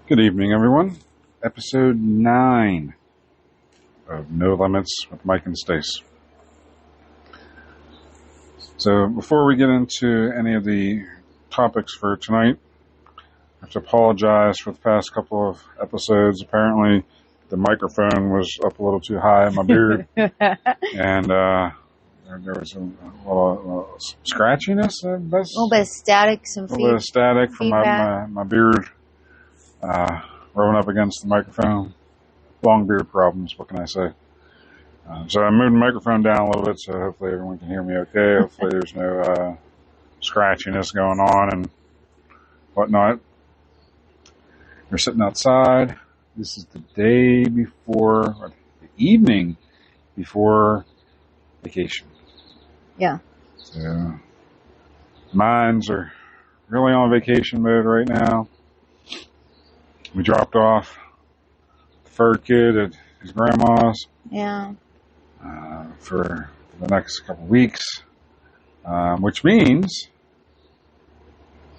Good evening, everyone. Episode 9 of No Limits with Mike and Stace. So before we get into any of the topics for tonight, I have to apologize for the past couple of episodes. Apparently, the microphone was up a little too high in my beard, and there was some scratchiness. A little bit of static, a little bit of static from my beard. Rubbing up against the microphone. Long beard problems, what can I say? So I moved the microphone down a little bit so hopefully everyone can hear me okay. Hopefully there's no scratchiness going on and whatnot. We're sitting outside. This is the day before, or the evening before vacation. Yeah. So minds are really on vacation mode right now. We dropped off the fur kid at his grandma's. Yeah. For the next couple of weeks, which means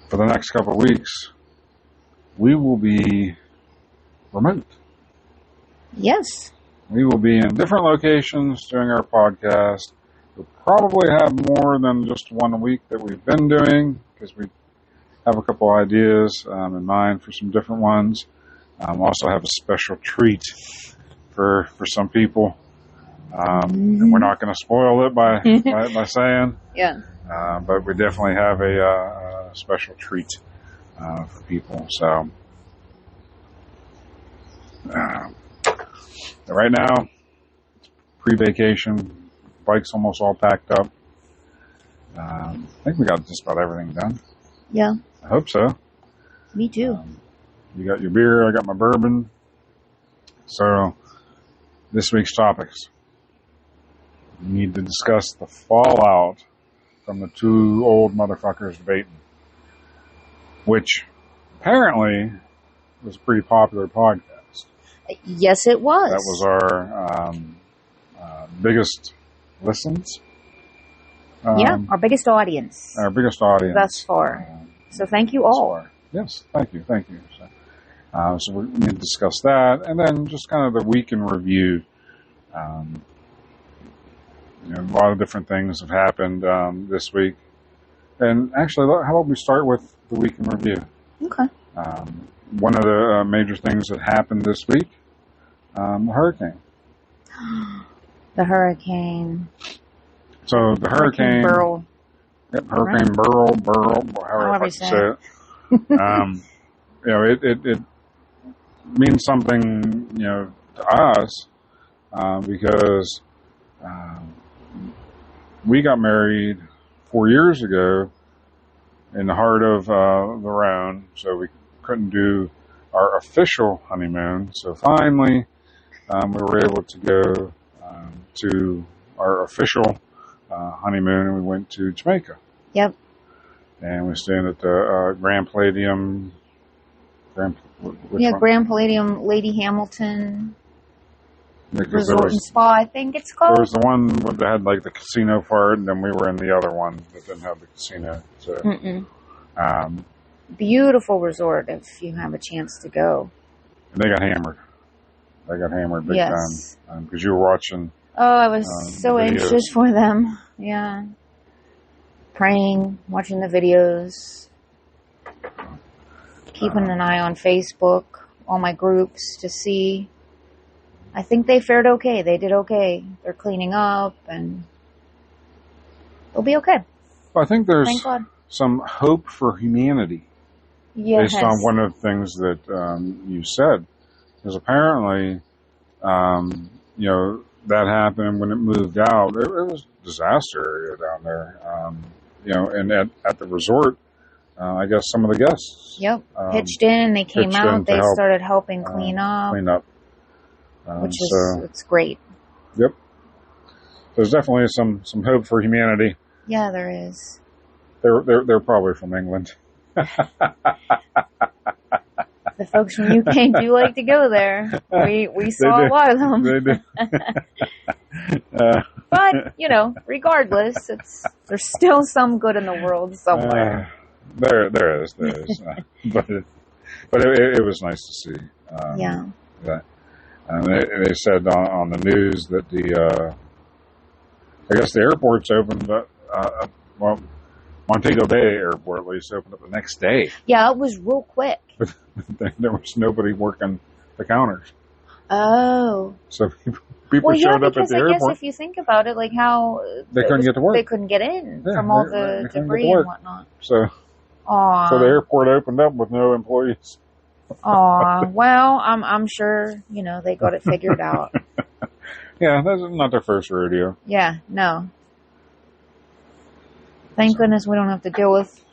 for the next couple of weeks, we will be remote. Yes. We will be in different locations doing our podcast. We'll probably have more than just one a week that we've been doing because we have a couple ideas in mind for some different ones. Also have a special treat for some people. And we're not going to spoil it by saying. Yeah. But we definitely have a special treat for people. So right now, it's pre-vacation. Bike's almost all packed up. I think we got just about everything done. Yeah. I hope so. Me too. You got your beer, I got my bourbon. So, this week's topics. We need to discuss the fallout from the two old motherfuckers debating, which apparently was a pretty popular podcast. Yes, it was. That was our biggest listens. Yeah, our biggest audience. Our biggest audience. Thus far. So thank you all. Yes, thank you. So we need to discuss that, and then just kind of the week in review. A lot of different things have happened this week. And actually, how about we start with the week in review? Okay. One of the major things that happened this week, the hurricane. The hurricane. So the hurricane Beryl. Yep, Hurricane Beryl, however you say it. It means something, to us, because we got married 4 years ago in the heart of the Rhone, so we couldn't do our official honeymoon. So finally, we were able to go to our official honeymoon, and we went to Jamaica. Yep. And we're staying at the Grand Palladium. Grand Palladium, Lady Hamilton because Resort and Spa, I think it's called. There was the one that had like the casino part, and then we were in the other one that didn't have the casino. So, beautiful resort if you have a chance to go. And they got hammered. Big time because you were watching. Oh, I was so anxious for them. Yeah. Praying, watching the videos, keeping an eye on Facebook, all my groups to see. I think they fared okay. They did okay. They're cleaning up and they'll be okay. Well, I think there's some hope for humanity based on one of the things that you said. Because apparently, that happened when it moved out. It was a disaster area down there. And at the resort, I guess some of the guests. Yep. Pitched in. They came out. They started helping clean up. Which is it's great. Yep. There's definitely some hope for humanity. Yeah, there is. They're probably from England. The folks from UK do like to go there. We saw a lot of them. They do. But, regardless, there's still some good in the world somewhere. There is. But But it was nice to see. Yeah. That. They said on the news that I guess the airport's opened up, well, Montego Bay Airport at least opened up the next day. Yeah, it was real quick. But there was nobody working the counters. Oh. So people showed up at the airport. I guess if you think about it, like how they couldn't get to work. They couldn't get in from all the debris and whatnot. So the airport opened up with no employees. Aw, well, I'm sure, they got it figured out. Yeah, that's not their first rodeo. Yeah, no. Thank goodness we don't have to deal with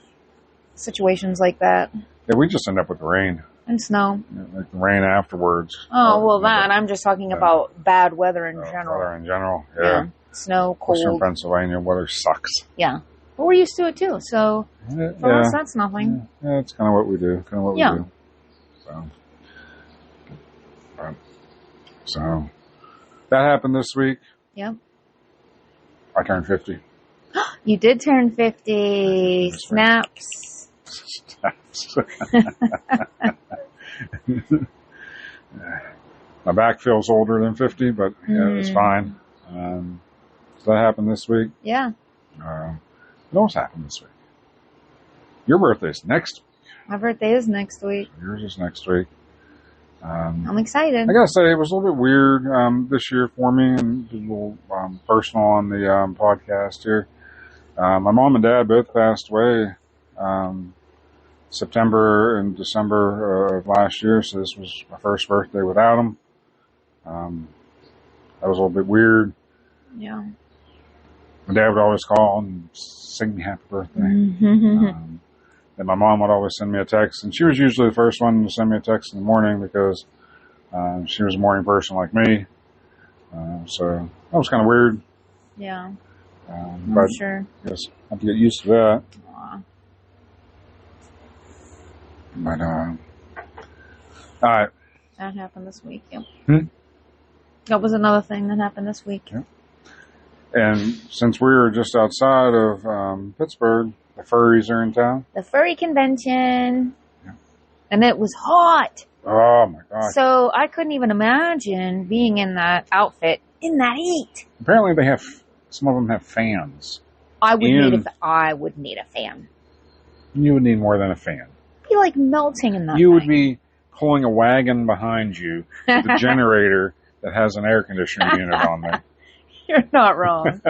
situations like that. Yeah, we just end up with rain. And snow. Like rain afterwards. Oh, well, I'm just talking about bad weather in general. Weather in general, yeah. Snow, cold. Western Pennsylvania, weather sucks. Yeah. But we're used to it, too, so for us, that's nothing. Yeah, it's kind of what we do. We do. So that happened this week. Yep. I turned 50. You did turn 50. Snaps. Snaps. My back feels older than 50, but it's fine. So that happened this week. Yeah. What else happened this week? Your birthday's next week. My birthday is next week. Yours is next week. I'm excited. I gotta say, it was a little bit weird this year for me, and a little personal on the podcast here. My mom and dad both passed away September and December of last year, so this was my first birthday without them. That was a little bit weird. Yeah. My dad would always call and sing me happy birthday. And my mom would always send me a text, and she was usually the first one to send me a text in the morning because she was a morning person like me. So that was kind of weird. Yeah. But sure. I guess I have to get used to that. Aww. But, all right. That happened this week, yep. That was another thing that happened this week. Yep. And since we were just outside of Pittsburgh, the furries are in town. The furry convention. Yeah. And it was hot. Oh, my gosh. So I couldn't even imagine being in that outfit in that heat. Apparently some of them have fans. I would need a fan. You would need more than a fan. It'd be like melting in that You would be pulling a wagon behind you with a generator that has an air conditioning unit on there. You're not wrong.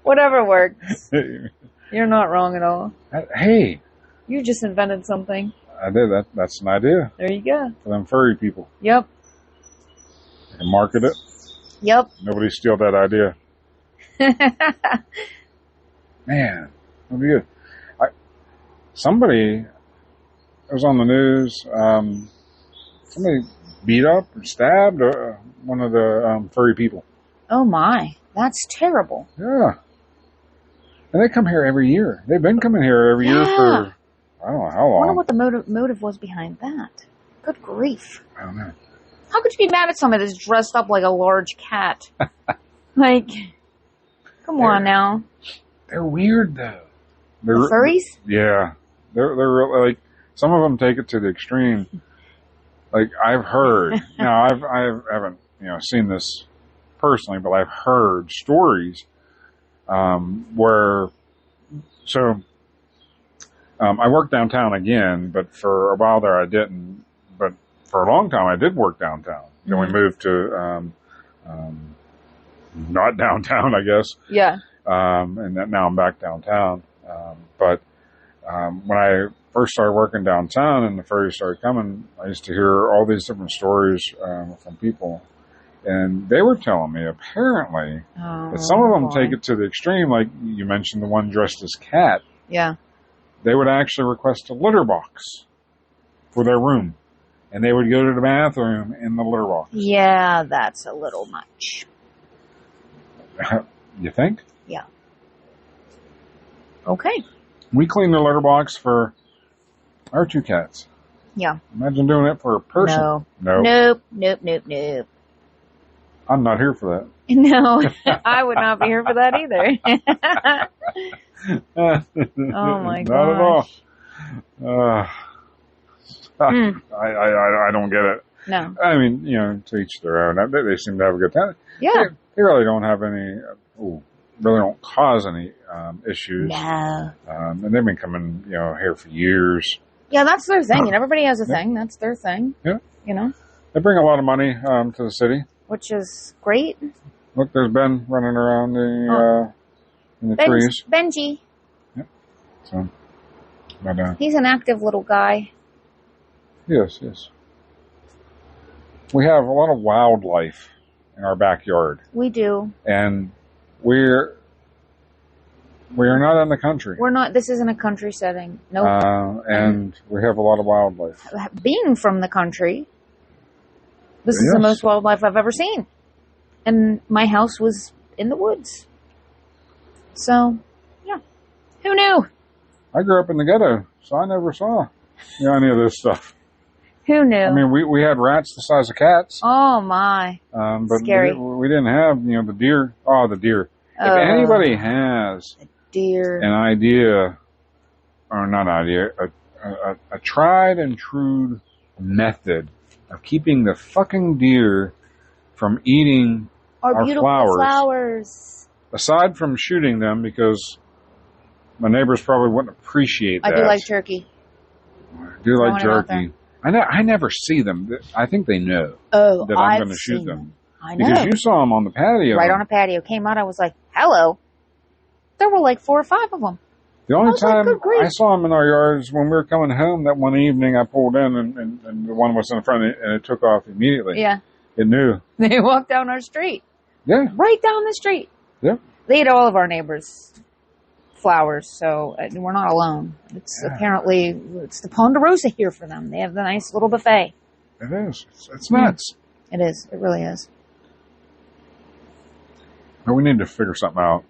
Whatever works. You're not wrong at all. Hey. You just invented something. I did. That's an idea. There you go. For them furry people. Yep. I can market it. Yep. Nobody steal that idea. Man, that'd be good. Somebody, it was on the news, somebody beat up or stabbed one of the furry people. Oh my, that's terrible. Yeah. And they come here every year. They've been coming here every year for, I don't know how long. I wonder what the motive was behind that. Good grief. I don't know. How could you be mad at somebody that's dressed up like a large cat? Like, come on now. They're weird, though. The furries? Yeah. They're like, some of them take it to the extreme. Like, I've heard, now I haven't, seen this personally, but I've heard stories where, I worked downtown again, but for a while there I didn't. But for a long time I did work downtown. Then we moved to not downtown, I guess. Yeah. And now I'm back downtown. But when I first started working downtown and the furries started coming, I used to hear all these different stories from people. And they were telling me, apparently, that some of them take it to the extreme, like you mentioned the one dressed as cat. Yeah. They would actually request a litter box for their room. And they would go to the bathroom in the litter box. Yeah, that's a little much. You think? Yeah. Okay. We clean the litter box for our 2 cats. Yeah. Imagine doing it for a person. No. Nope. I'm not here for that. No, I would not be here for that either. Oh my gosh. Not at all. I don't get it. No. I mean, to each their own. They seem to have a good time. Yeah. They really don't have any, really don't cause any issues. No. And they've been coming, here for years. Yeah, that's their thing. And everybody has a thing. That's their thing. Yeah. They bring a lot of money to the city. Which is great. Look, there's Ben running around in the trees. Benji. Yep. So, but, he's an active little guy. Yes. We have a lot of wildlife in our backyard. We do. And we are not in the country. We're not. This isn't a country setting. Nope. And we have a lot of wildlife. Being from the country, this is the most wildlife I've ever seen. And my house was in the woods. So, yeah. Who knew? I grew up in the ghetto, so I never saw any of this stuff. Who knew? I mean, we had rats the size of cats. Oh, my. But scary. We didn't have, the deer. Oh, the deer. If anybody has an idea, or not idea, a tried and true method of keeping the fucking deer from eating our beautiful flowers. Aside from shooting them, because my neighbors probably wouldn't appreciate that. I do like turkey. I do like jerky. I never see them. I think they know that I'm going to shoot them. I know. Because you saw them on the patio. Right on a patio. Came out, I was like, hello. There were like 4 or 5 of them. The only time I saw them in our yards when we were coming home that one evening, I pulled in and the one was in front and it took off immediately. Yeah. It knew. They walked down our street. Yeah. Right down the street. Yeah. They ate all of our neighbors' flowers, so we're not alone. It's apparently, it's the Ponderosa here for them. They have the nice little buffet. It is. It's nuts. It is. It really is. But we need to figure something out.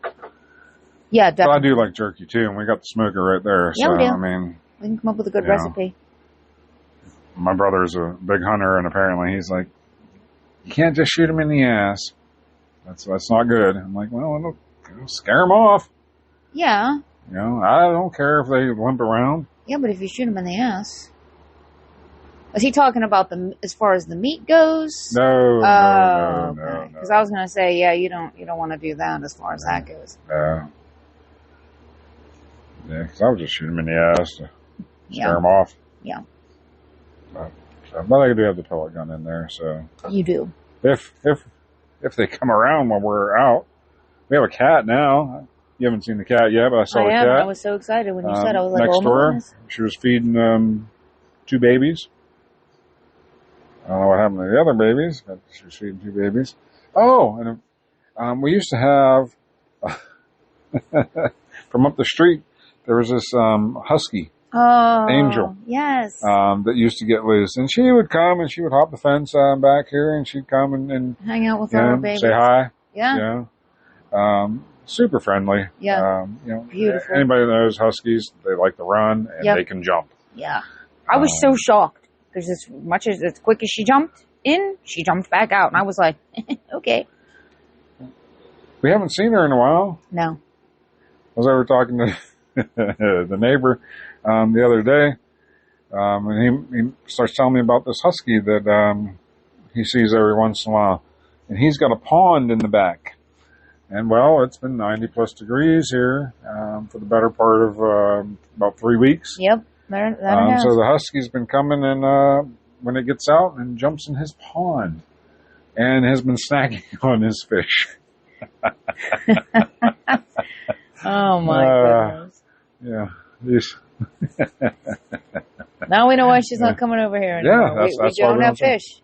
Yeah, definitely. But I do like jerky too, and we got the smoker right there. Yeah, so, we do. I mean, we can come up with a good recipe. My brother's a big hunter, and apparently he's like, you can't just shoot him in the ass. That's not good. I'm like, well, it'll scare them off. Yeah. I don't care if they limp around. Yeah, but if you shoot them in the ass. Was he talking about as far as the meat goes? No. Because I was going to say, yeah, you don't want to do that as far as that goes. Yeah, because I would just shoot them in the ass to scare them off. Yeah. But I do have the pellet gun in there, so. You do. If they come around when we're out, we have a cat now. You haven't seen the cat yet, but I saw the cat. I was so excited when you said. I was like, next oh my door. goodness. She was feeding 2 babies. I don't know what happened to the other babies, but she was feeding 2 babies. Oh, and we used to have from up the street. There was this husky. Oh, Angel. Yes. That used to get loose. And she would come and she would hop the fence back here and she'd come and hang out with our babies. Say hi. Yeah. Super friendly. Yeah. Beautiful. Anybody that knows huskies, they like to run and they can jump. Yeah. I was so shocked because as quick as she jumped in, she jumped back out. And I was like, okay. We haven't seen her in a while. No. I was over talking to the neighbor the other day, and he starts telling me about this husky that he sees every once in a while, and he's got a pond in the back. And well, it's been 90 plus degrees here for the better part of about 3 weeks. Yep, so the husky's been coming, and when it gets out and jumps in his pond, and has been snacking on his fish. Oh my goodness. Yeah. Now we know why she's not coming over here anymore. Yeah, that's we don't have fish.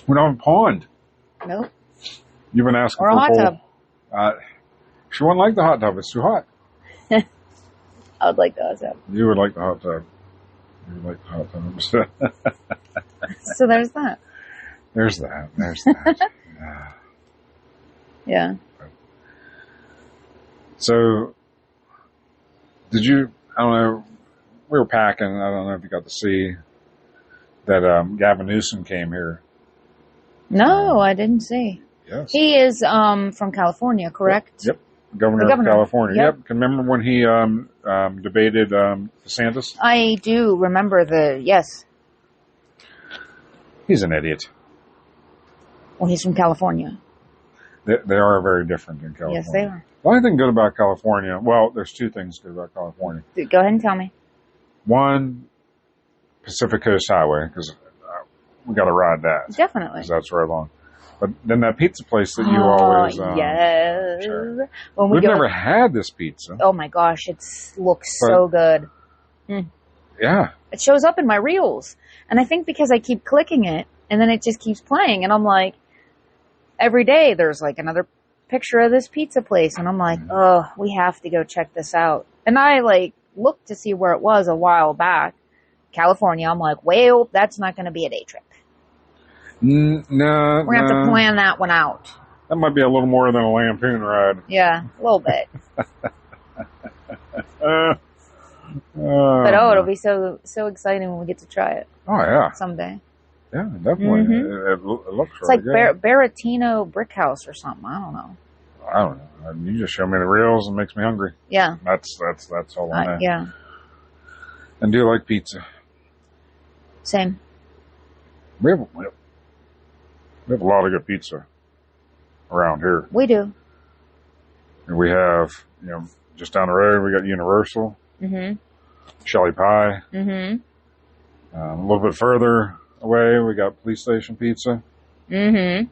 We don't have a pond. Nope. You've been asking or for a hot tub. She wouldn't like the hot tub. It's too hot. I would like the hot tub. You would like the hot tub. You would like the hot tub. So there's that. There's that. Yeah. So, did you, I don't know, we were packing, I don't know if you got to see that Gavin Newsom came here. No, I didn't see. Yes. He is from California, correct? Yep. Governor of California. Yep. Can remember when he debated DeSantis? I do remember yes. He's an idiot. Well, he's from California. They are very different in California. Yes, they are. The only thing good about California, well, there's two things good about California. Go ahead and tell me. One, Pacific Coast Highway, because we got to ride that. Definitely. Because that's right along. But then that pizza place that you always... yes. Sure. When We've never had this pizza. Oh, my gosh. It looks so good. Yeah. It shows up in my reels. And I think because I keep clicking it, and then it just keeps playing. And I'm like, every day there's like another picture of this pizza place. And I'm like, oh, we have to go check this out. And I like looked to see where it was a while back. California. I'm like, well, that's not going to be a day trip. No. We're going to have to plan that one out. That might be a little more than a lampoon ride. Yeah, a little bit. But it'll be so exciting when we get to try it. Oh, yeah. Someday. Yeah, definitely. It looks it's really like good. Baratino Brick House or something. I don't know. I don't know. You just show me the reels and it makes me hungry. Yeah. That's all I know. Yeah. And do you like pizza? Same. We have a lot of good pizza around here. We do. And we have, just down the road, we got Universal. Mm-hmm. Shelly Pie. Mm-hmm. A little bit further away, we got Police Station Pizza. Mm-hmm.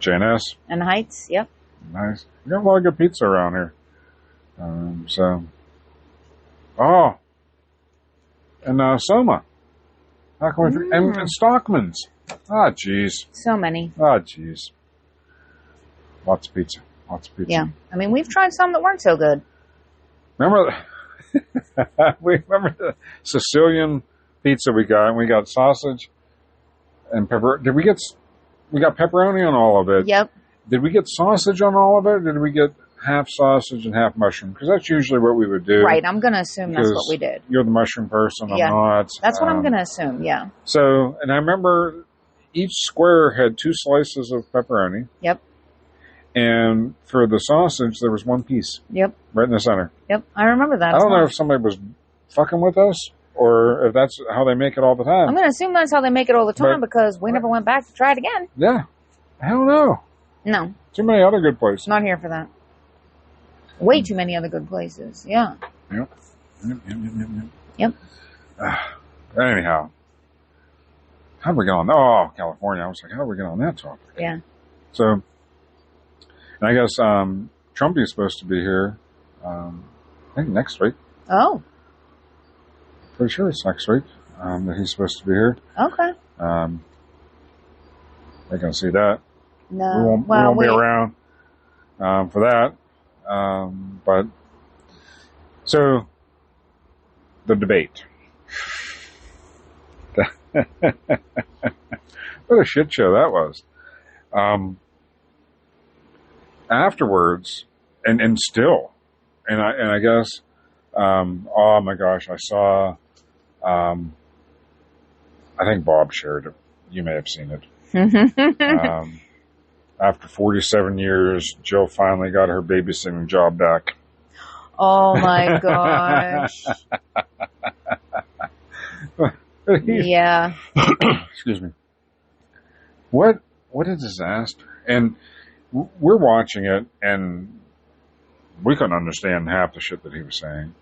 J&S. And Heights, yep. Nice. We got a lot of good pizza around here. And Soma. How can we and Stockman's. Ah, jeez. So many. Ah, jeez. Lots of pizza. Yeah. I mean, we've tried some that weren't so good. Remember the Sicilian pizza we got, and we got sausage and pepper. We got pepperoni on all of it. Yep. Did we get sausage on all of it, or did we get half sausage and half mushroom? Because that's usually what we would do. Right. I'm going to assume that's what we did. You're the mushroom person. Yeah. I'm not. That's what I'm going to assume. Yeah. So, and I remember each square had 2 slices of pepperoni. Yep. And for the sausage, there was 1 piece. Yep. Right in the center. Yep. I remember that. I don't know if somebody was fucking with us or if that's how they make it all the time. I'm going to assume that's how they make it all the time because we never went back to try it again. Yeah. I don't know. No. Too many other good places. Not here for that. Way too many other good places. Yeah. Yep. Anyhow. How do we get on? Oh, California. I was like, how do we get on that topic? Yeah. So, and I guess Trumpy is supposed to be here, I think next week. Oh. Pretty sure it's next week that he's supposed to be here. Okay. I can see that. No. We won't be around for that. But, so, the debate. What a shit show that was. Afterwards, and still, and I guess, oh my gosh, I saw, I think Bob shared it. You may have seen it. After 47 years, Jill finally got her babysitting job back. Oh my gosh. Yeah. Excuse me. What a disaster. And we're watching it, and we couldn't understand half the shit that he was saying.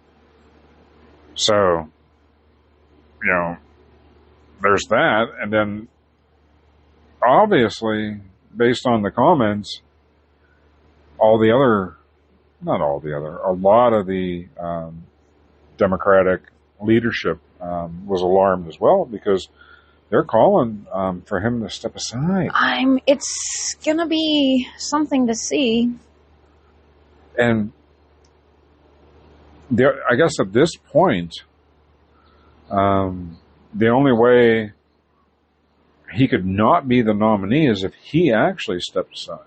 So, there's that. And then, obviously, based on the comments, a lot of the Democratic leadership was alarmed as well because they're calling for him to step aside. It's gonna be something to see. And I guess at this point, the only way he could not be the nominee is if he actually stepped aside,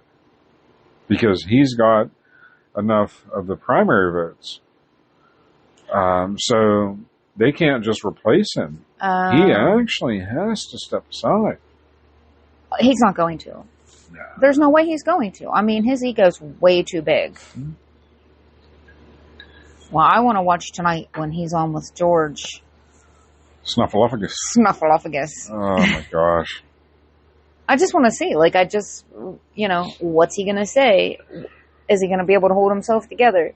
because he's got enough of the primary votes. So they can't just replace him. He actually has to step aside. He's not going to. No. There's no way he's going to. I mean, his ego's way too big. Well, I want to watch tonight when he's on with George. Snuffleupagus. Snuffleupagus. Oh my gosh. I just want to see, like, what's he going to say? Is he going to be able to hold himself together?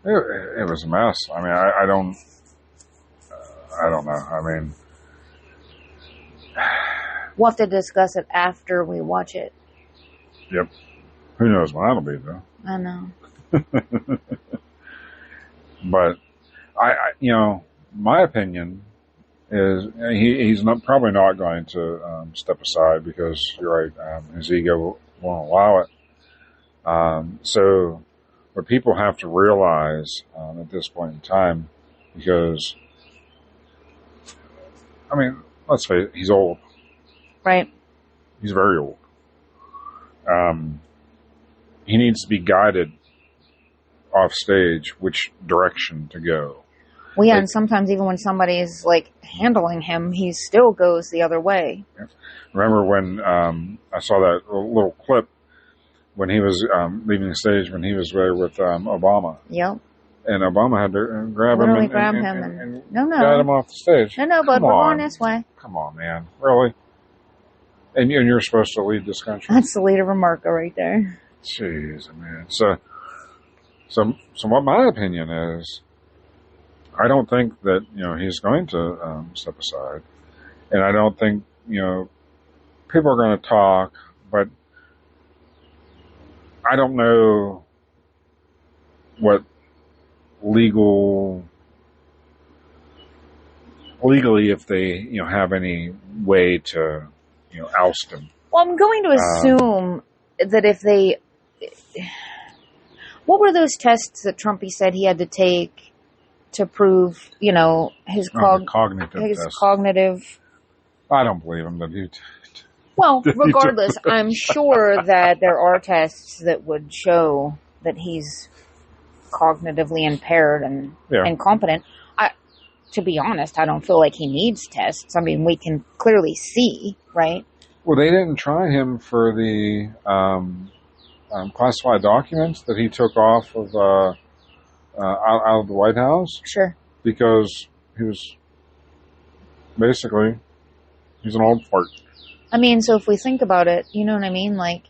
It was a mess. I mean, I don't know. I mean, we'll have to discuss it after we watch it. Yep. Who knows when that'll be, though. I know. But my opinion is he's probably not going to step aside because you're right. His ego won't allow it. So what people have to realize at this point in time, because I mean, let's face it, he's old. Right. He's very old. He needs to be guided off stage which direction to go. Well, yeah, and sometimes even when somebody's, like, handling him, he still goes the other way. Remember when I saw that little clip when he was leaving the stage when he was there with Obama? Yep. And Obama had to grab him and guide him off the stage. No, bud, we're going this way. Come on, man. Really? And you're supposed to lead this country? That's the leader of America right there. Jeez, man. So what my opinion is, I don't think that, he's going to step aside. And I don't think, people are going to talk, but I don't know what legally if they, have any way to, oust him. Well, I'm going to assume that if they... What were those tests that Trumpy said he had to take to prove, his cognitive... I don't believe him that he... Well, regardless, I'm sure that there are tests that would show that he's cognitively impaired and incompetent. To be honest, I don't feel like he needs tests. I mean, we can clearly see, right? Well, they didn't try him for the classified documents that he took off of out of the White House. Sure. Because he was basically, he's an old fart. I mean, so if we think about it, you know what I mean? Like,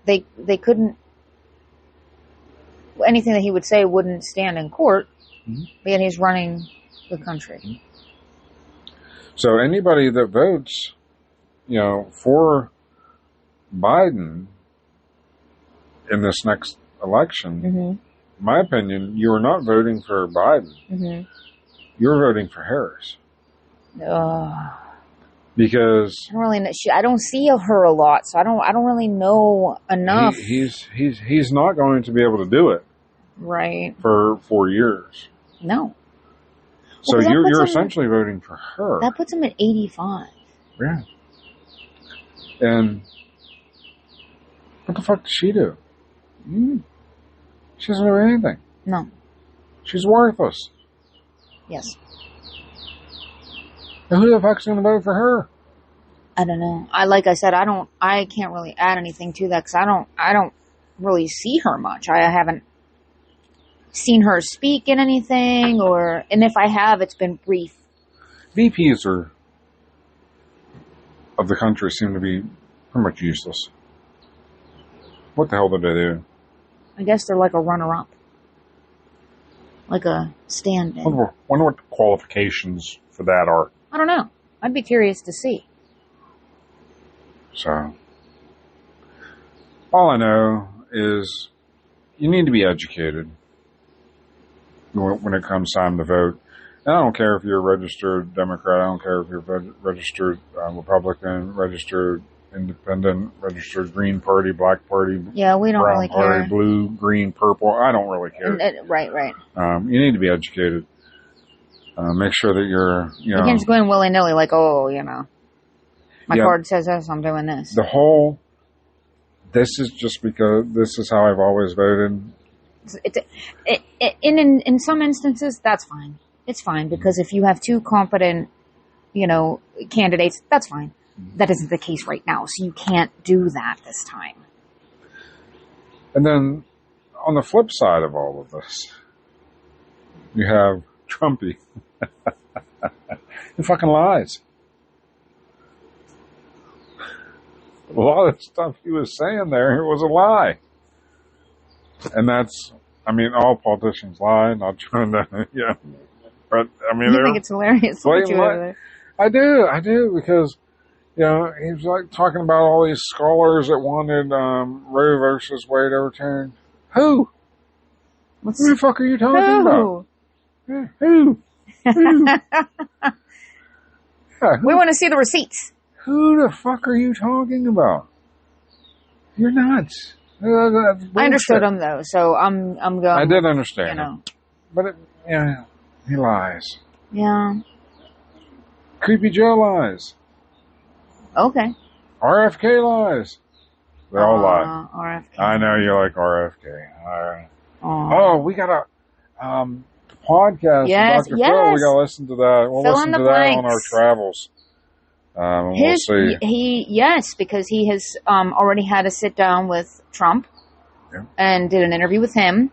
they couldn't, anything that he would say wouldn't stand in court, but yet he's running the country. So anybody that votes, for Biden in this next election, my opinion, you are not voting for Biden. You're voting for Harris. Because I don't really know. I don't see her a lot, so I don't really know enough. He's not going to be able to do it, right? For 4 years. No. So you're essentially voting for her. That puts him at 85. Yeah. And what the fuck does she do? She doesn't do anything. No. She's worthless. Yes. And who the fuck's going to vote for her? I don't know. I can't really add anything to that because I don't really see her much. I haven't seen her speak in anything and if I have, it's been brief. VPs of the country seem to be pretty much useless. What the hell did they do? I guess they're like a runner-up. Like a stand-in. Wonder what the qualifications for that are. I don't know. I'd be curious to see. So, all I know is you need to be educated when it comes time to vote. And I don't care if you're a registered Democrat. I don't care if you're a registered Republican, registered Independent, registered Green Party, Black Party. Yeah, we don't Brown really Party, care. Blue, Green, Purple. I don't really care. Right. You need to be educated. Make sure that you're, You can't just go in willy-nilly like, my card says this, I'm doing this. This is just because this is how I've always voted. In some instances, that's fine. It's fine because if you have two competent, candidates, that's fine. That isn't the case right now, so you can't do that this time. And then, on the flip side of all of this, you have Trumpy. He fucking lies. A lot of stuff he was saying there was a lie. And that's, I mean, all politicians lie, not trying to, yeah. But, I mean, I think it's hilarious. I do, because, you know, he was like talking about all these scholars that wanted Roe versus Wade overturned. Who? Who the fuck are you talking about? Yeah, who? Yeah, who? We want to see the receipts. Who the fuck are you talking about? You're nuts. I understood him though, so I'm going. I did understand you know. him, but yeah, he lies. Yeah. Creepy Joe lies. Okay. RFK lies. They all lie. RFK. I know you like RFK. Oh, we got a podcast with Dr. Phil. We got to listen to that. We'll listen to that on our travels. We'll see. Yes, because he has already had a sit down with Trump and did an interview with him.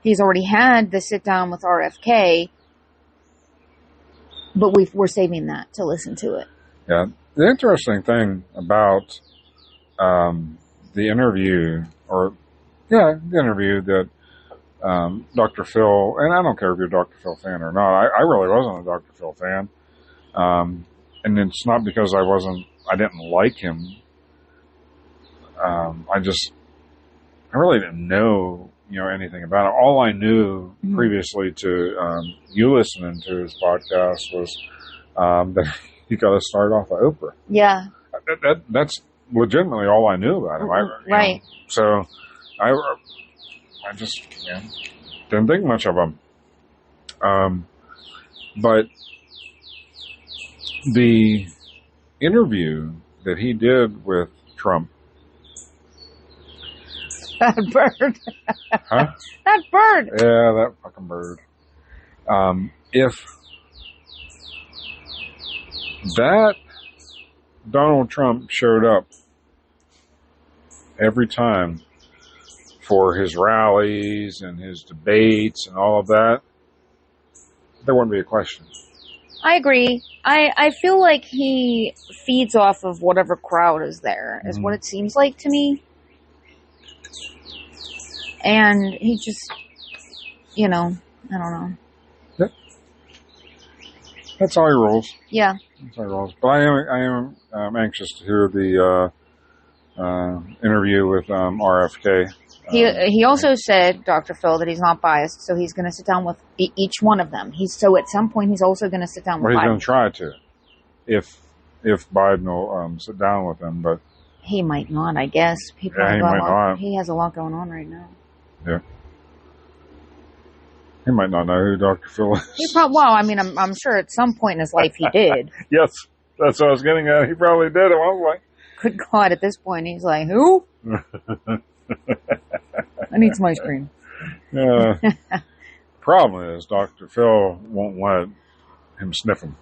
He's already had the sit down with RFK, but we're saving that to listen to it. Yeah. The interesting thing about the interview, the interview that Dr. Phil, and I don't care if you're a Dr. Phil fan or not, I really wasn't a Dr. Phil fan. And it's not because I didn't like him. I really didn't know, anything about it. All I knew previously to you listening to his podcast was that you got to start off at Oprah. Yeah. That's legitimately all I knew about him. Right. So I just didn't think much of him. But the interview that he did with Trump. That bird. Huh? That bird. Yeah, that fucking bird. If that Donald Trump showed up every time for his rallies and his debates and all of that, there wouldn't be a question. I agree. I feel like he feeds off of whatever crowd is there, is what it seems like to me. And he just, I don't know. Yep. That's how he rolls. Yeah. That's how he rolls. But I am anxious to hear the interview with RFK. He also said, Dr. Phil, that he's not biased, so he's going to sit down with each one of them. So at some point, he's also going to sit down with Biden. He's going to try to, if Biden will sit down with him, but he might not. I guess he might not. He has a lot going on right now. Yeah, he might not know who Dr. Phil is. I'm sure at some point in his life he did. Yes, that's what I was getting at. He probably did. I was like, good God! At this point, he's like, who? I need some ice cream. Problem is, Dr. Phil won't let him sniff him.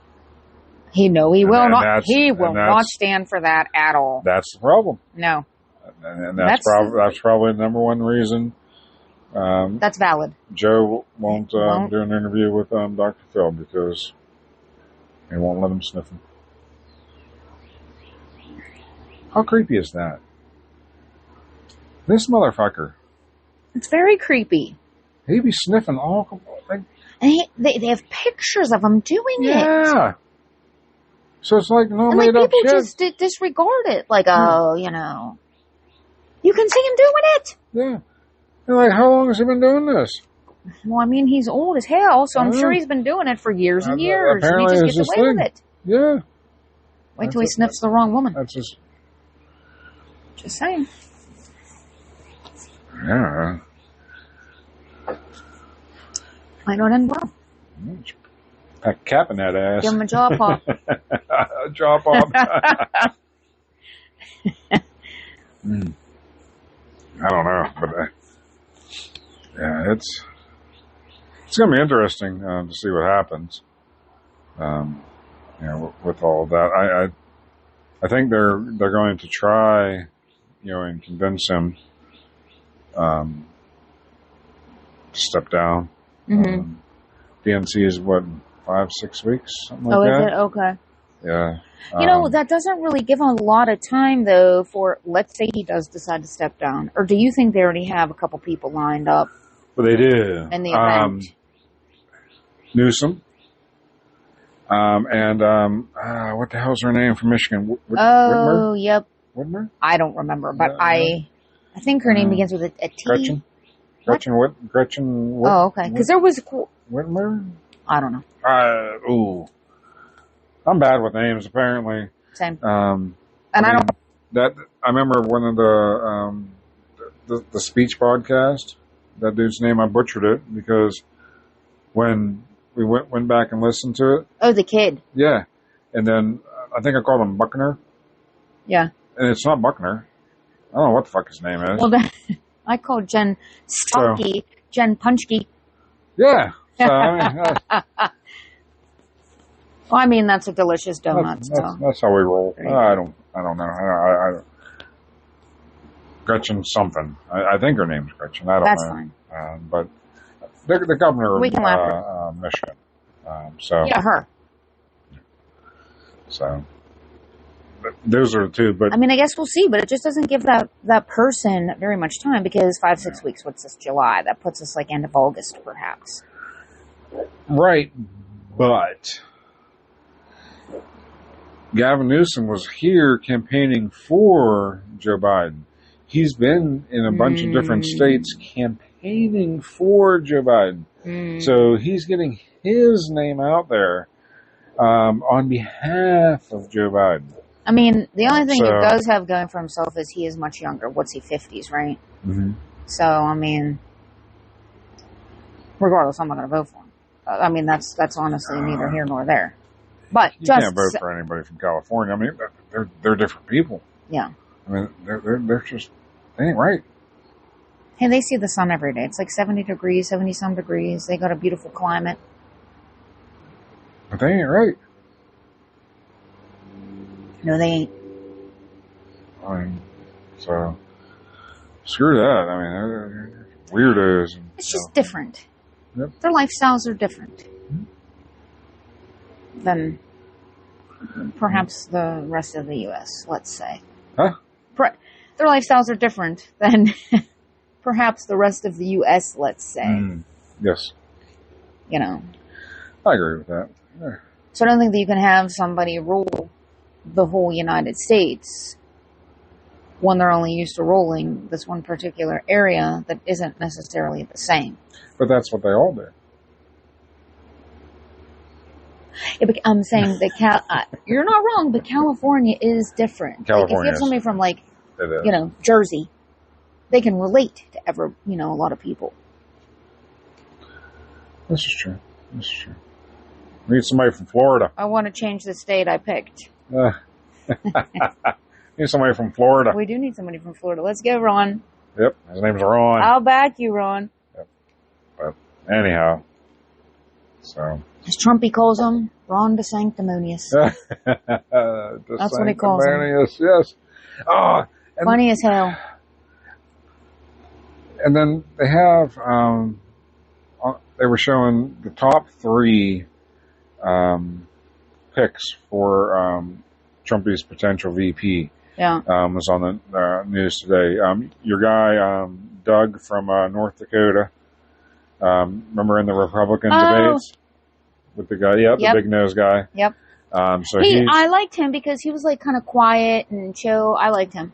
He will not. He will not stand for that at all. That's the problem. No, and that's probably the number one reason. That's valid. Joe won't do an interview with Dr. Phil because he won't let him sniff him. How creepy is that? This motherfucker. It's very creepy. He'd be sniffing all. They have pictures of him doing it. Yeah. So it's like no and made up shit. People just disregard it. Like, you can see him doing it. Yeah. They're like, how long has he been doing this? Well, he's old as hell, so I'm sure he's been doing it for years and years. Apparently and he just gets away with it. Yeah. Wait till he sniffs the wrong woman. That's just saying. Yeah. Might not end well. Pack a cap in that ass. Give him a jaw pop. A jaw pop. I don't know, but it's going to be interesting to see what happens. With all of that, I think they're going to try, and convince him to step down. Mm-hmm. DNC is what, 5-6 weeks, something like Oh, that. is it? Okay. Yeah. You know, that doesn't really give him a lot of time, though, for, let's say he does decide to step down. Or do you think they already have a couple people lined up? But they do. In the event. Newsom. And what the hell's her name from Michigan? Oh, Whitmer? yep. Whitmer? I don't remember, but I think her name begins with a T. Gretchen? Gretchen Oh, okay. Because there was... Whitmer? I don't know. I'm bad with names, apparently. Same. I remember one of the speech podcast. That dude's name, I butchered it because when we went back and listened to it. Oh, the kid. Yeah. And then I think I called him Buckner. Yeah. And it's not Buckner. I don't know what the fuck his name is. Well, I called Jen Stocky, Jen Punchki. Yeah. So, Well, I mean, that's a delicious donut. That's how we roll. I don't know. I Gretchen something. I think her name's Gretchen. I don't know. That's fine. But the governor of Michigan. Yeah, her. So those are the two. But I mean, I guess we'll see. But it just doesn't give that person very much time because 5-6 weeks. What's this? July. That puts us like end of August, perhaps. Right, but Gavin Newsom was here campaigning for Joe Biden. He's been in a bunch of different states campaigning for Joe Biden. So he's getting his name out there on behalf of Joe Biden. I mean, the only thing he does have going for himself is he is much younger. What's he, 50s, right? Mm-hmm. So, I mean, regardless, I'm not going to vote for him. I mean, that's honestly neither here nor there. But you can't vote for anybody from California. I mean, they're different people. Yeah. I mean, they're just, they ain't right. Hey, they see the sun every day. It's like 70 degrees, 70-some degrees. They got a beautiful climate. But they ain't right. No, they ain't. I mean, so, screw that. I mean, they're weirdos. It's just different. Yep. Their lifestyles are different than perhaps the rest of the U.S., let's say. Huh? Their lifestyles are different than perhaps the rest of the U.S., let's say. Yes. You know. I agree with that. Yeah. So I don't think that you can have somebody rule the whole United States when they're only used to ruling this one particular area that isn't necessarily the same. But that's what they all do. Yeah, but I'm saying that you're not wrong, but California is different. Like if you have somebody from Jersey, they can relate to a lot of people. This is true. We need somebody from Florida. I want to change the state I picked. Need somebody from Florida. We do need somebody from Florida. Let's go, Ron. Yep, his name's Ron. I'll back you, Ron. Yep. But anyhow, so as Trumpy calls him, Ron DeSanctimonious. That's what he calls him. Yes. Funny as hell. And then they have, they were showing the top 3 picks for Trumpy's potential VP. Yeah. Was on the news today. Your guy, Doug from North Dakota. Remember in the Republican debates? With the guy, the big nose guy. Yep. So I liked him because he was like kind of quiet and chill. I liked him.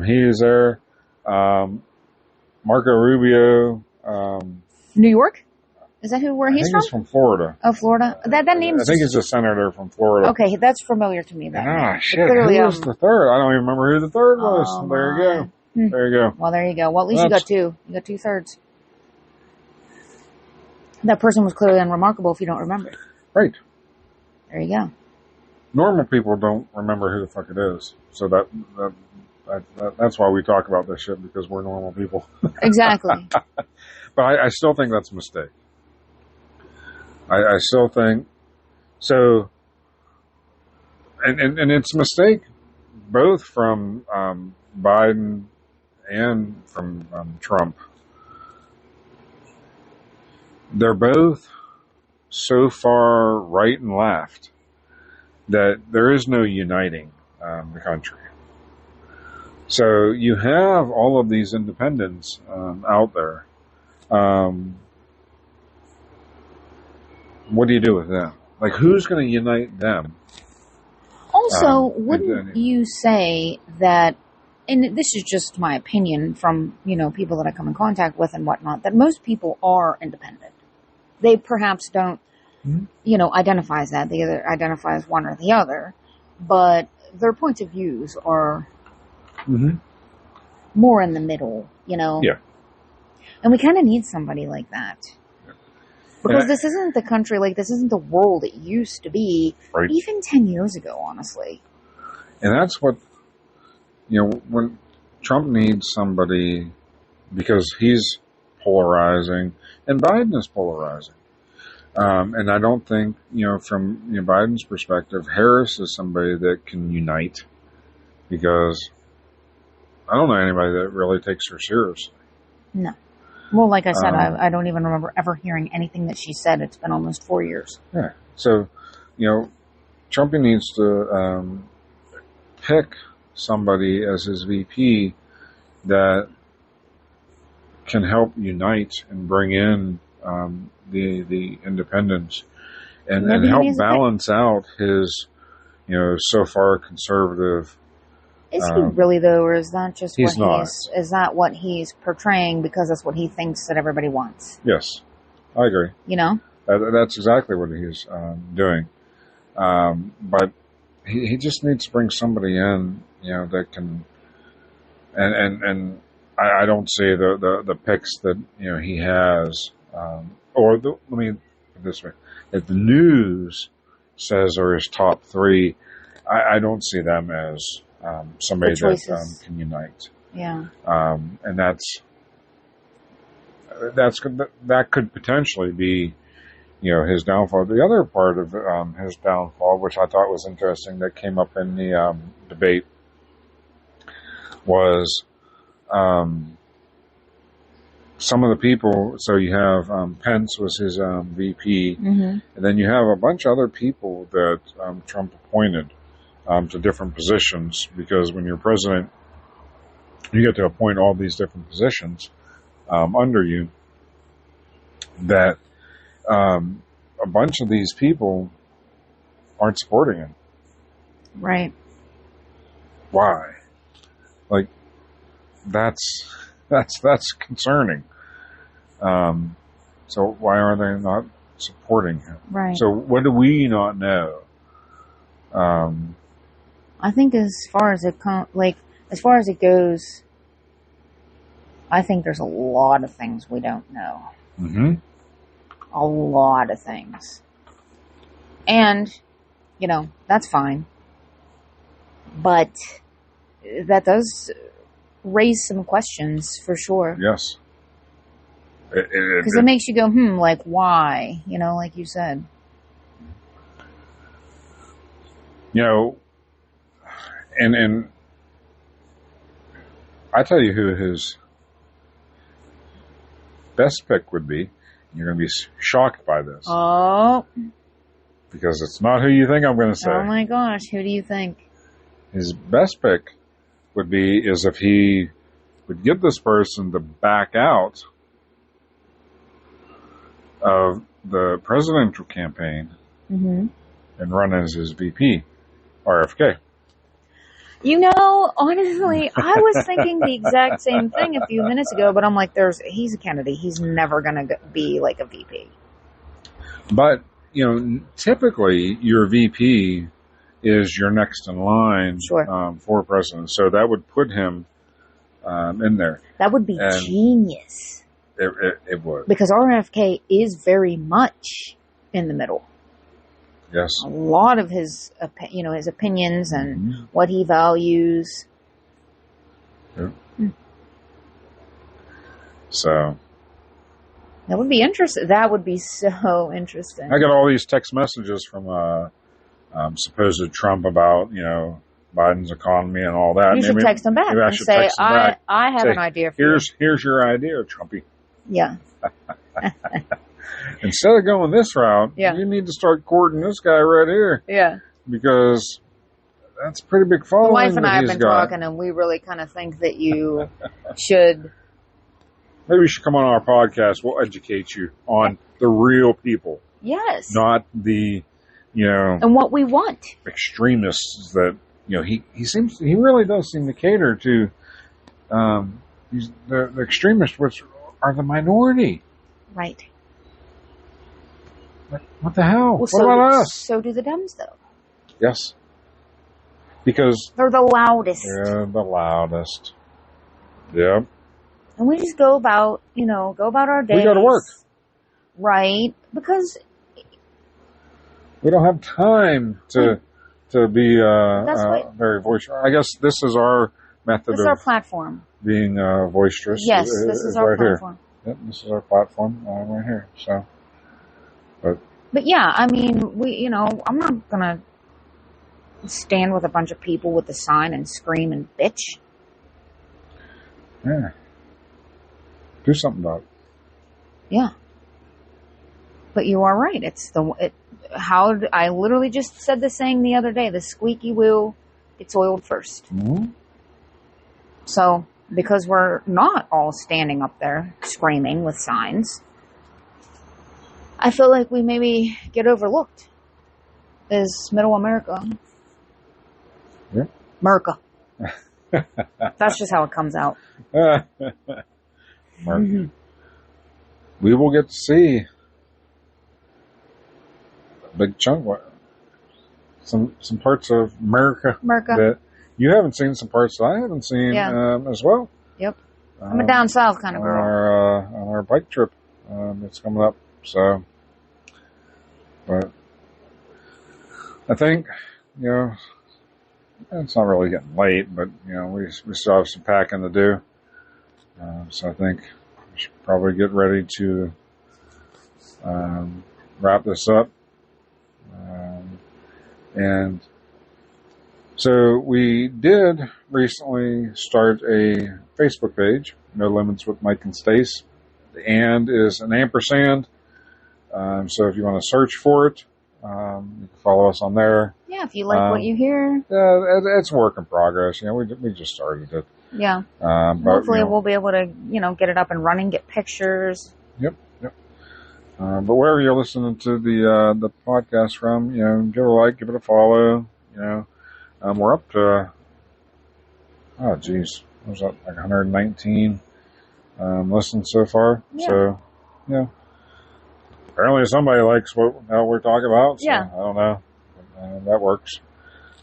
He is there. Marco Rubio. New York? Is that where he's from? He's from Florida. Oh, Florida. That name's. I think he's a senator from Florida. Okay, that's familiar to me. Shit. Who was the third? I don't even remember who the third was. Oh, there you go. There you go. Well, there you go. Well, at least you got 2. You got 2/3. That person was clearly unremarkable if you don't remember. Right. There you go. Normal people don't remember who the fuck it is. So that's why we talk about this shit, because we're normal people. Exactly. But I still think that's a mistake. I still think so. And it's a mistake both from Biden and from Trump. they're both so far right and left that there is no uniting the country. So you have all of these independents out there. What do you do with them? Like, who's going to unite them? Also, wouldn't you say that, and this is just my opinion from, people that I come in contact with and whatnot, that most people are independent. They perhaps don't, identify as that. They either identify as one or the other, but their points of views are more in the middle, Yeah. And we kind of need somebody like that. Because this isn't the country, this isn't the world it used to be, right. Even 10 years ago, honestly. And that's what, when Trump needs somebody, because he's polarizing, and Biden is polarizing. And I don't think, from Biden's perspective, Harris is somebody that can unite, because I don't know anybody that really takes her seriously. No. Well, like I said, I don't even remember ever hearing anything that she said. It's been almost 4 years. Yeah. So, Trump needs to pick somebody as his VP that can help unite and bring in the independents and help balance out his, so far conservative. Is he really, though, or is that just is that what he's portraying because that's what he thinks that everybody wants? Yes, I agree. That's exactly what he's doing. But he just needs to bring somebody in, that can, and I don't see the picks that, he has, let me put it this way, that the news says are his top three. I don't see them as somebody that can unite. Yeah. And that could potentially be, his downfall. The other part of his downfall, which I thought was interesting, that came up in the debate, was some of the people. So you have Pence was his VP, and then you have a bunch of other people that Trump appointed to different positions, because when you're president, you get to appoint all these different positions under you, that a bunch of these people aren't supporting him. Right. Why? That's concerning. So why are they not supporting him? Right. So what do we not know? I think as far as it goes, I think there's a lot of things we don't know. Mm-hmm. A lot of things. And, that's fine. But that does raise some questions for sure. Yes. Because it makes you go, why? Like you said. And I tell you who his best pick would be. You're going to be shocked by this. Oh. Because it's not who you think I'm going to say. Oh my gosh, who do you think? His best pick would be is if he would get this person to back out of the presidential campaign and run as his VP, RFK. Honestly, I was thinking the exact same thing a few minutes ago, but I'm like, he's a Kennedy. He's never going to be like a VP. But, typically your VP is your next in line for president. So that would put him in there. That would be genius. It would. Because RFK is very much in the middle. Yes. A lot of his opinions and what he values. Yeah. So. That would be interesting. That would be so interesting. I got all these text messages from supposed Trump about, Biden's economy and all that. You should text him back and say, I have an idea for you. Here's your idea, Trumpy. Yeah. Instead of going this route, you need to start courting this guy right here. Yeah. Because that's a pretty big following. My wife and I have been talking, and we really kind of think that you should. Maybe you should come on our podcast. We'll educate you on the real people. Yes. Not the, and what we want. Extremists that, he really does seem to cater to, the extremists, which are the minority. Right. What the hell? Well, what about us? So do the Dems, though. Yes. Because they're the loudest. They're the loudest. Yep. And we just go about our days. We go to work. Right. Because we don't have time to be very boisterous. I guess this is our method. This is our platform. Being boisterous. Yes, this is our platform. Yep, this is our platform right here. So, but yeah, I mean, I'm not gonna stand with a bunch of people with a sign and scream and bitch. Yeah. Do something about it. Yeah. But you are right. I literally just said the saying the other day, the squeaky wheel gets oiled first. Mm-hmm. So, because we're not all standing up there screaming with signs, I feel like we maybe get overlooked as middle America. Yeah. America. That's just how it comes out. Mm-hmm. We will get to see a big chunk, some parts of America that you haven't seen, some parts that I haven't seen as well. Yep. I'm a down south kind of girl. On our bike trip that's coming up. So, but I think, it's not really getting late, but, we still have some packing to do. So I think we should probably get ready to wrap this up. And so we did recently start a Facebook page, No Limits with Mike and Stace. The and is an ampersand. So if you want to search for it, you can follow us on there. Yeah, if you like what you hear. Yeah, it's work in progress. We just started it. Yeah. But, hopefully we'll be able to, get it up and running, get pictures. Yep. But wherever you're listening to the podcast from, give it a like, give it a follow. We're up to, what was that, like 119 listens so far. Yeah. So, apparently somebody likes what we're talking about. So I don't know. That works.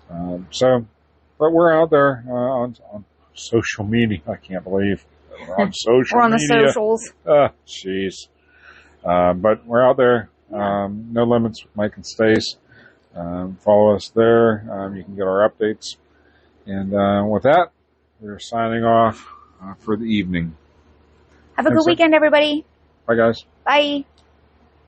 But we're out there on social media. I can't believe we're on social media. We're on the socials. Jeez. But we're out there. No Limits with Mike and Stace. Follow us there. You can get our updates. And with that, we're signing off for the evening. Have a good weekend, everybody. Bye, guys. Bye.